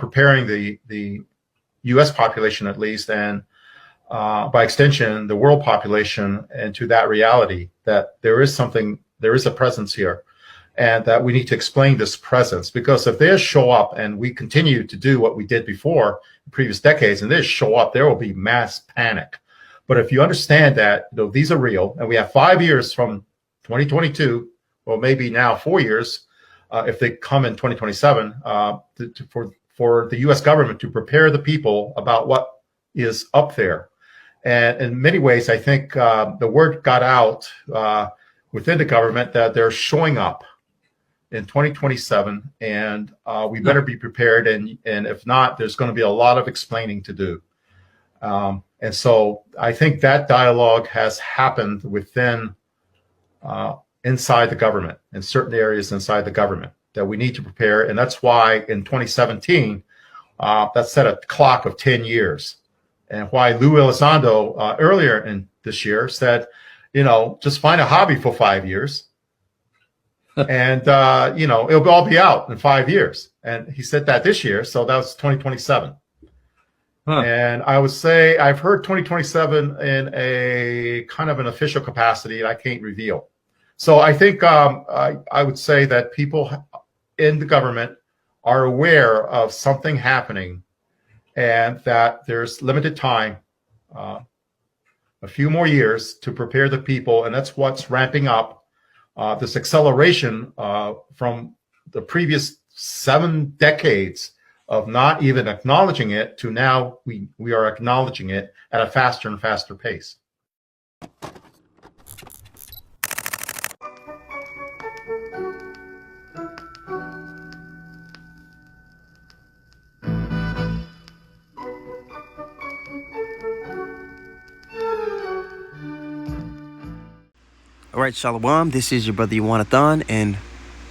preparing the U.S. population, at least, and by extension, the world population, into that reality that there is a presence here, and that we need to explain this presence. Because if they show up and we continue to do what we did before in previous decades, and they show up, there will be mass panic. But if you understand that these are real, and we have 5 years from 2022, or maybe now 4 years, if they come in 2027, for the U.S. government to prepare the people about what is up there. And in many ways, I think the word got out within the government that they're showing up in 2027, and we better be prepared. And if not, there's going to be a lot of explaining to do. And so I think that dialogue has happened within inside the government, in certain areas inside the government, that we need to prepare. And that's why in 2017, that set a clock of 10 years. And why Lou Elizondo earlier in this year said, just find a hobby for 5 years. And, it'll all be out in 5 years. And he said that this year. So that was 2027. Huh. And I would say I've heard 2027 in a kind of an official capacity that I can't reveal. So I think I would say that people in the government are aware of something happening, and that there's limited time, a few more years to prepare the people. And that's what's ramping up this acceleration from the previous 7 decades of not even acknowledging it to now we are acknowledging it at a faster and faster pace. All right, Shalom. This is your brother Yawanathan, and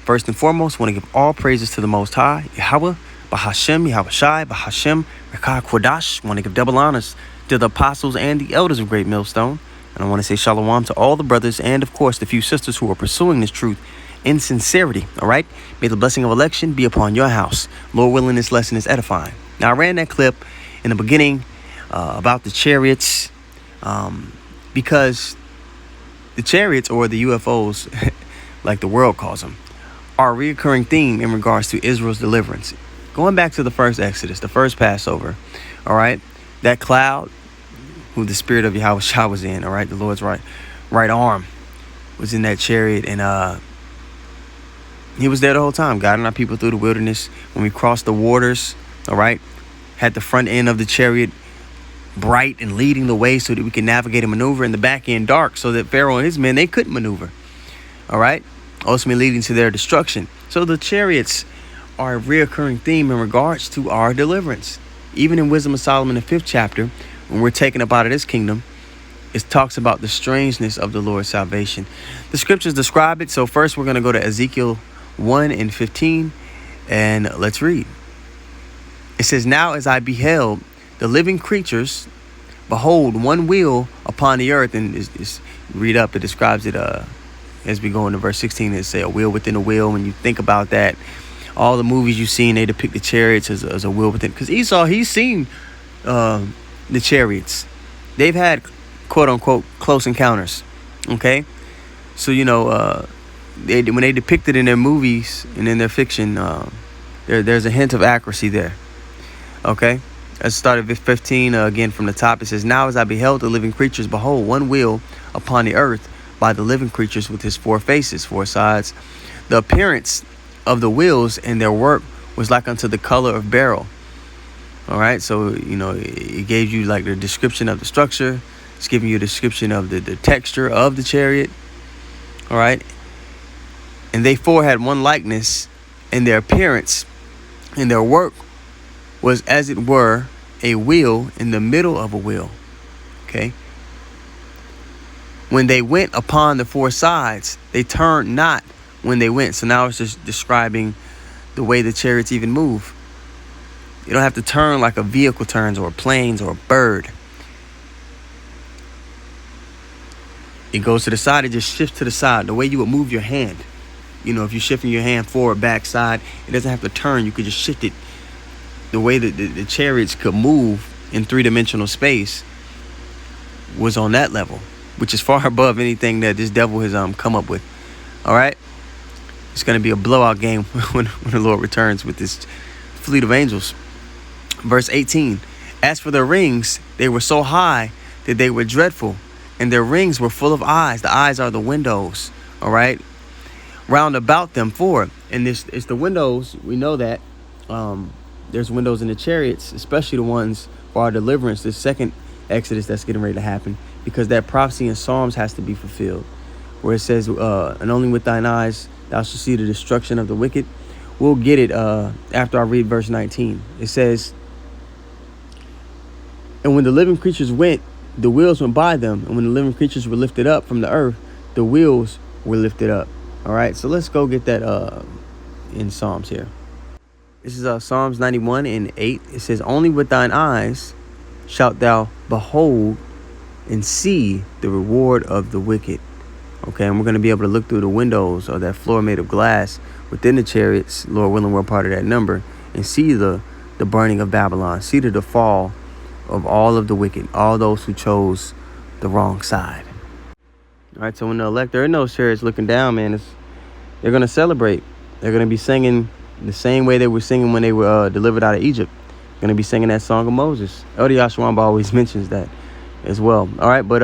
first and foremost, I want to give all praises to the Most High, Yahweh, Bahashem, Yahweh Shai, Bahashem, Rekah Kodash. I want to give double honors to the apostles and the elders of Great Millstone. And I want to say Shalom to all the brothers and, of course, the few sisters who are pursuing this truth in sincerity. All right? May the blessing of election be upon your house. Lord willing, this lesson is edifying. Now, I ran that clip in the beginning about the chariots because the chariots, or the UFOs, like the world calls them, are a reoccurring theme in regards to Israel's deliverance. Going back to the first Exodus, the first Passover, all right, that cloud, who the spirit of Yahweh Shah was in, all right, the Lord's right arm was in that chariot, and he was there the whole time, guiding our people through the wilderness. When we crossed the waters, all right, had the front end of the chariot bright and leading the way so that we can navigate and maneuver, in the back end dark so that Pharaoh and his men, they couldn't maneuver. All right. Ultimately leading to their destruction. So the chariots are a reoccurring theme in regards to our deliverance. Even in Wisdom of Solomon, the 5th chapter, when we're taken up out of this kingdom, it talks about the strangeness of the Lord's salvation. The scriptures describe it. So first we're going to go to Ezekiel 1:15, and let's read. It says, "Now as I beheld the living creatures, behold, one wheel upon the earth." And read up, it describes it as we go into verse 16. It say a wheel within a wheel. When you think about that, all the movies you've seen, they depict the chariots as a wheel within. Because Esau, he's seen the chariots. They've had, quote unquote, close encounters. Okay, so when they depict it in their movies and in their fiction, there's a hint of accuracy there. Okay. Let's start at 15 again from the top. It says, "Now as I beheld the living creatures, behold, one wheel upon the earth by the living creatures with his 4 faces, 4 sides. The appearance of the wheels and their work was like unto the color of beryl." All right. So, it gave you like the description of the structure. It's giving you a description of the texture of the chariot. All right. And they 4 had one likeness, and their appearance and their work was as it were a wheel in the middle of a wheel. Okay. When they went upon the 4 sides, they turned not when they went. So now it's just describing the way the chariots even move. You don't have to turn like a vehicle turns, or planes, or a bird. It goes to the side. It just shifts to the side. The way you would move your hand. If you're shifting your hand forward, back, side, it doesn't have to turn. You could just shift it the way that the chariots could move in three-dimensional space was on that level, which is far above anything that this devil has come up with. All right, it's going to be a blowout game when the Lord returns with this fleet of angels. Verse 18, as for their rings, they were so high that they were dreadful, and their rings were full of eyes. The eyes are the windows, all right, round about them four. And it's the windows. We know that there's windows in the chariots, especially the ones for our deliverance, the second Exodus that's getting ready to happen, because that prophecy in Psalms has to be fulfilled, where it says, and only with thine eyes thou shalt see the destruction of the wicked. We'll get it after I read verse 19. It says, and when the living creatures went, the wheels went by them. And when the living creatures were lifted up from the earth, the wheels were lifted up. All right, so let's go get that in Psalms here. This is Psalms 91 and 8. It says, only with thine eyes shalt thou behold and see the reward of the wicked. Okay, and we're going to be able to look through the windows of that floor made of glass within the chariots, Lord willing, we're part of that number, and see the burning of Babylon, see the fall of all of the wicked, all those who chose the wrong side. All right, so when the elect are in those chariots looking down, man, they're going to celebrate. They're going to be singing the same way they were singing when they were delivered out of Egypt. Going to be singing that song of Moses. Elder Yashwamba always mentions that as well. All right, but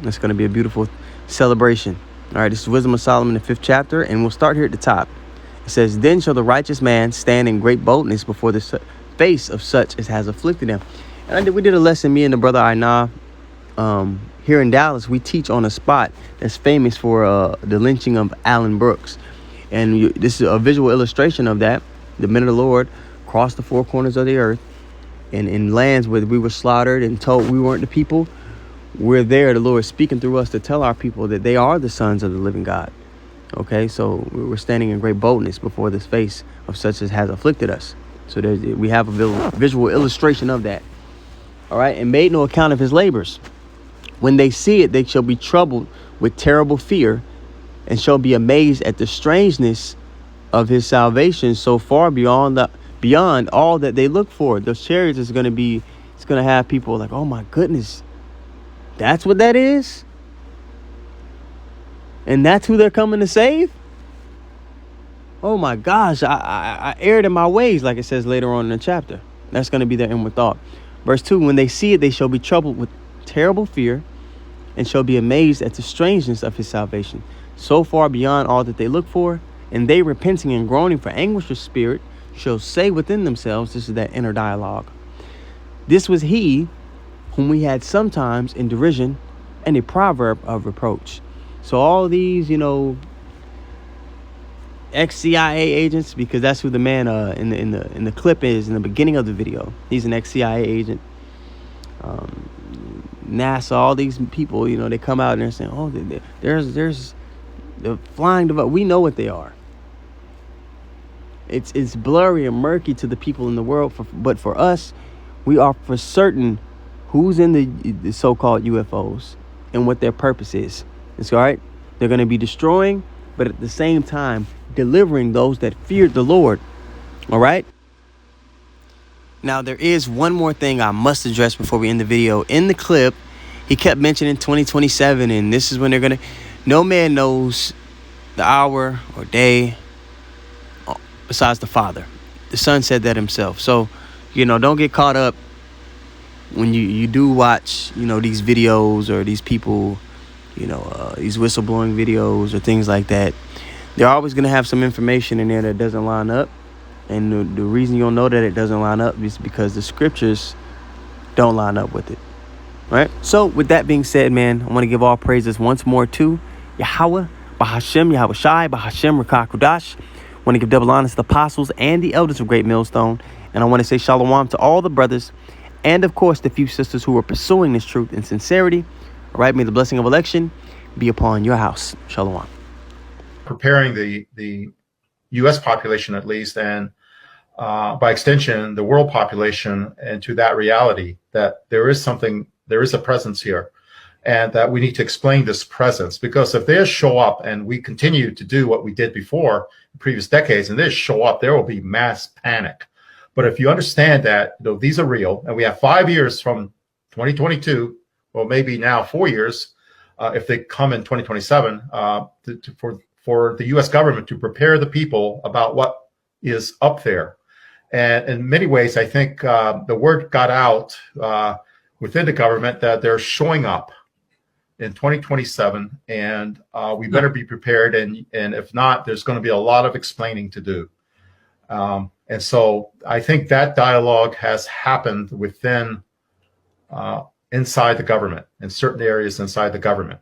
it's going to be a beautiful celebration. All right, this is Wisdom of Solomon, the 5th chapter, and we'll start here at the top. It says, then shall the righteous man stand in great boldness before the face of such as has afflicted him. And we did a lesson, me and the brother Aina, here in Dallas. We teach on a spot that's famous for the lynching of Allen Brooks. And this is a visual illustration of that. The men of the Lord crossed the four corners of the earth, and in lands where we were slaughtered and told we weren't the people, we're there, the Lord speaking through us to tell our people that they are the sons of the living God. Okay, so we're standing in great boldness before this face of such as has afflicted us. So we have a visual illustration of that. All right, and made no account of his labors. When they see it, they shall be troubled with terrible fear, and shall be amazed at the strangeness of his salvation, so far beyond all that they look for. Those chariots it's going to have people like, oh my goodness, that's what that is, and that's who they're coming to save. Oh my gosh, I erred in my ways, like it says later on in the chapter. That's going to be their inward thought. Verse 2, when they see it, they shall be troubled with terrible fear, and shall be amazed at the strangeness of his salvation, so far beyond all that they look for. And they, repenting and groaning for anguish of spirit, shall say within themselves, this is that inner dialogue, this was he whom we had sometimes in derision and a proverb of reproach. So all these, ex-CIA agents, because that's who the man in the clip is in the beginning of the video. He's an ex-CIA agent. NASA, all these people, they come out and they're saying, oh, there's the flying device. We know what they are. It's blurry and murky to the people in the world, but for us, we are for certain who's in the so-called UFOs and what their purpose is. It's all right. They're going to be destroying, but at the same time, delivering those that feared the Lord. All right. Now, there is one more thing I must address before we end the video. In the clip, he kept mentioning 2027, and this is when they're going to... No man knows the hour or day besides the Father. The Son said that himself. So, don't get caught up when you do watch, these videos or these people, these whistleblowing videos or things like that. They're always going to have some information in there that doesn't line up. And the reason you'll know that it doesn't line up is because the scriptures don't line up with it. Right? So with that being said, man, I want to give all praises once more to Yahweh, Bahashem, Yahweh Shai, Bahashem, Rakah Kudash. I want to give double honor to the apostles and the elders of Great Millstone. And I want to say shalom to all the brothers and, of course, the few sisters who are pursuing this truth in sincerity. All right, may the blessing of election be upon your house. Shalom. Preparing the U.S. population, at least, and by extension, the world population, into that reality that there is a presence here, and that we need to explain this presence. Because if they show up and we continue to do what we did before in previous decades, and they show up, there will be mass panic. But if you understand that these are real, and we have 5 years from 2022, or maybe now 4 years, if they come in 2027, for the U.S. government to prepare the people about what is up there. And in many ways, I think the word got out within the government that they're showing up in 2027, and we better be prepared. And if not, there's going to be a lot of explaining to do. And so I think that dialogue has happened within inside the government, in certain areas inside the government.